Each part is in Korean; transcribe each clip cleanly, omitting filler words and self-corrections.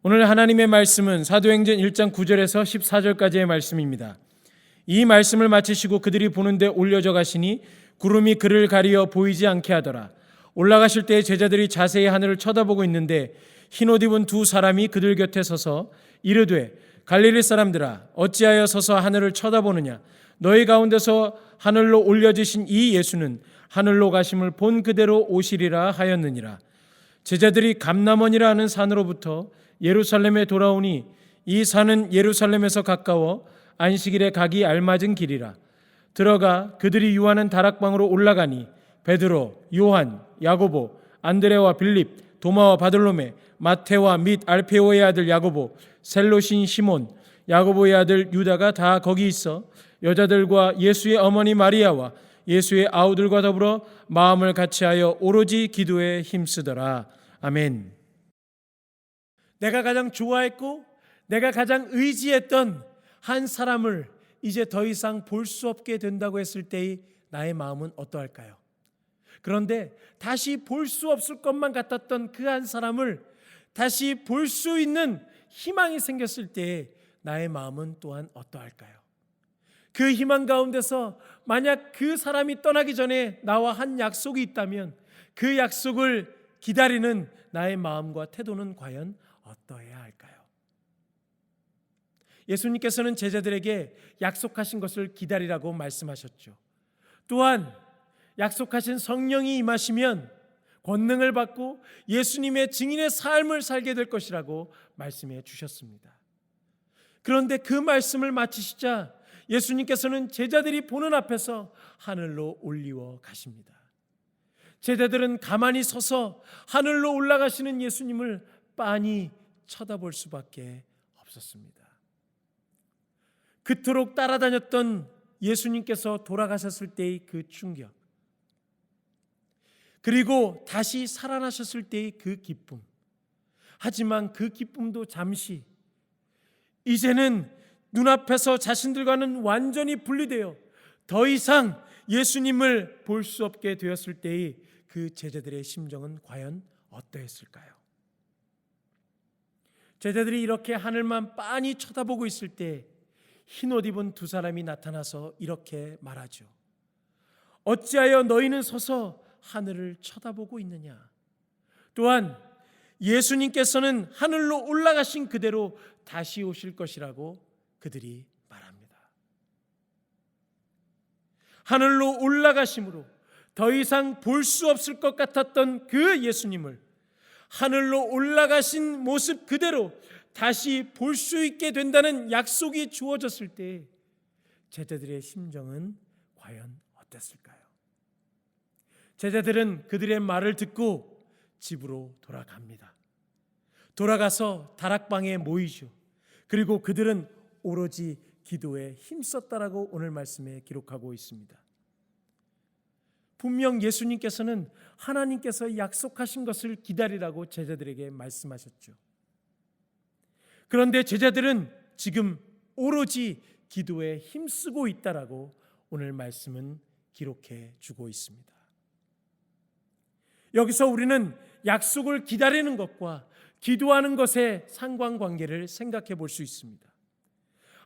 오늘 하나님의 말씀은 사도행전 1장 9절에서 14절까지의 말씀입니다. 이 말씀을 마치시고 그들이 보는 데 올려져 가시니 구름이 그를 가리어 보이지 않게 하더라. 올라가실 때에 제자들이 자세히 하늘을 쳐다보고 있는데 흰옷 입은 두 사람이 그들 곁에 서서 이르되 갈릴리 사람들아 어찌하여 서서 하늘을 쳐다보느냐. 너희 가운데서 하늘로 올려지신 이 예수는 하늘로 가심을 본 그대로 오시리라 하였느니라. 제자들이 감람원이라 하는 산으로부터 예루살렘에 돌아오니 이 산은 예루살렘에서 가까워 안식일에 가기 알맞은 길이라. 들어가 그들이 유하는 다락방으로 올라가니 베드로, 요한, 야고보, 안드레와 빌립, 도마와 바돌로메, 마테와 및 알페오의 아들 야고보, 셀로신 시몬, 야고보의 아들 유다가 다 거기 있어 여자들과 예수의 어머니 마리아와 예수의 아우들과 더불어 마음을 같이하여 오로지 기도에 힘쓰더라. 아멘. 내가 가장 좋아했고 내가 가장 의지했던 한 사람을 이제 더 이상 볼 수 없게 된다고 했을 때의 나의 마음은 어떠할까요? 그런데 다시 볼 수 없을 것만 같았던 그 한 사람을 다시 볼 수 있는 희망이 생겼을 때에 나의 마음은 또한 어떠할까요? 그 희망 가운데서 만약 그 사람이 떠나기 전에 나와 한 약속이 있다면 그 약속을 기다리는 나의 마음과 태도는 과연 어떠해야 할까요? 예수님께서는 제자들에게 약속하신 것을 기다리라고 말씀하셨죠. 또한 약속하신 성령이 임하시면 권능을 받고 예수님의 증인의 삶을 살게 될 것이라고 말씀해 주셨습니다. 그런데 그 말씀을 마치시자 예수님께서는 제자들이 보는 앞에서 하늘로 올리워 가십니다. 제자들은 가만히 서서 하늘로 올라가시는 예수님을 빤히 쳐다볼 수밖에 없었습니다. 그토록 따라다녔던 예수님께서 돌아가셨을 때의 그 충격, 그리고 다시 살아나셨을 때의 그 기쁨. 하지만 그 기쁨도 잠시, 이제는 눈앞에서 자신들과는 완전히 분리되어 더 이상 예수님을 볼 수 없게 되었을 때의 그 제자들의 심정은 과연 어떠했을까요? 제자들이 이렇게 하늘만 빤히 쳐다보고 있을 때 흰옷 입은 두 사람이 나타나서 이렇게 말하죠. 어찌하여 너희는 서서 하늘을 쳐다보고 있느냐. 또한 예수님께서는 하늘로 올라가신 그대로 다시 오실 것이라고 그들이 말합니다. 하늘로 올라가심으로 더 이상 볼 수 없을 것 같았던 그 예수님을 하늘로 올라가신 모습 그대로 다시 볼 수 있게 된다는 약속이 주어졌을 때 제자들의 심정은 과연 어땠을까요? 제자들은 그들의 말을 듣고 집으로 돌아갑니다. 돌아가서 다락방에 모이죠. 그리고 그들은 오로지 기도에 힘썼다라고 오늘 말씀에 기록하고 있습니다. 분명 예수님께서는 하나님께서 약속하신 것을 기다리라고 제자들에게 말씀하셨죠. 그런데 제자들은 지금 오로지 기도에 힘쓰고 있다라고 오늘 말씀은 기록해 주고 있습니다. 여기서 우리는 약속을 기다리는 것과 기도하는 것의 상관관계를 생각해 볼 수 있습니다.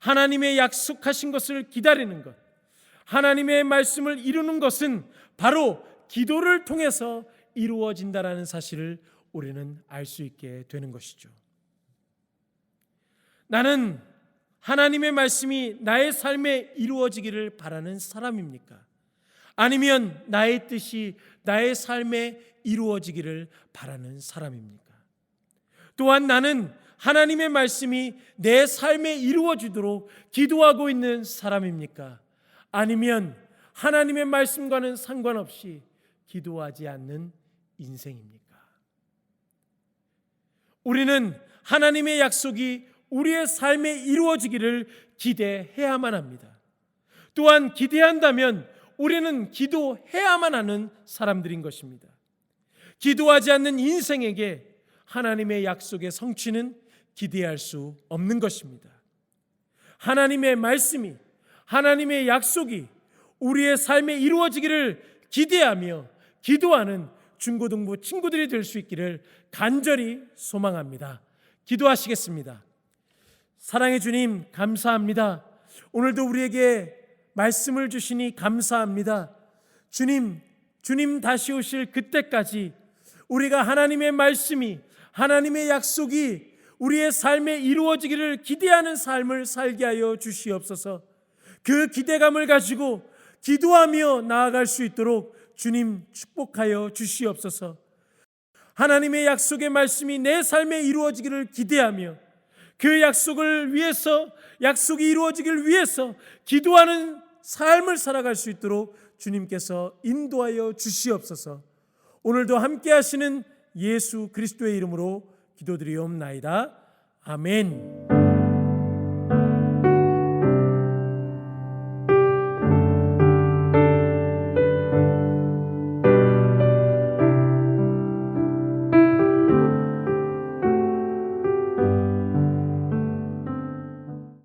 하나님의 약속하신 것을 기다리는 것, 하나님의 말씀을 이루는 것은 바로 기도를 통해서 이루어진다라는 사실을 우리는 알 수 있게 되는 것이죠. 나는 하나님의 말씀이 나의 삶에 이루어지기를 바라는 사람입니까? 아니면 나의 뜻이 나의 삶에 이루어지기를 바라는 사람입니까? 또한 나는 하나님의 말씀이 내 삶에 이루어지도록 기도하고 있는 사람입니까? 아니면 하나님의 말씀과는 상관없이 기도하지 않는 인생입니까? 우리는 하나님의 약속이 우리의 삶에 이루어지기를 기대해야만 합니다. 또한 기대한다면 우리는 기도해야만 하는 사람들인 것입니다. 기도하지 않는 인생에게 하나님의 약속의 성취는 기대할 수 없는 것입니다. 하나님의 말씀이, 하나님의 약속이 우리의 삶에 이루어지기를 기대하며 기도하는 중고등부 친구들이 될 수 있기를 간절히 소망합니다. 기도하시겠습니다. 사랑의 주님, 감사합니다. 오늘도 우리에게 말씀을 주시니 감사합니다. 주님 다시 오실 그때까지 우리가 하나님의 말씀이, 하나님의 약속이 우리의 삶에 이루어지기를 기대하는 삶을 살게 하여 주시옵소서. 그 기대감을 가지고 기도하며 나아갈 수 있도록 주님 축복하여 주시옵소서. 하나님의 약속의 말씀이 내 삶에 이루어지기를 기대하며 그 약속을 위해서, 약속이 이루어지기를 위해서 기도하는 삶을 살아갈 수 있도록 주님께서 인도하여 주시옵소서. 오늘도 함께 하시는 예수 그리스도의 이름으로 기도드리옵나이다. 아멘.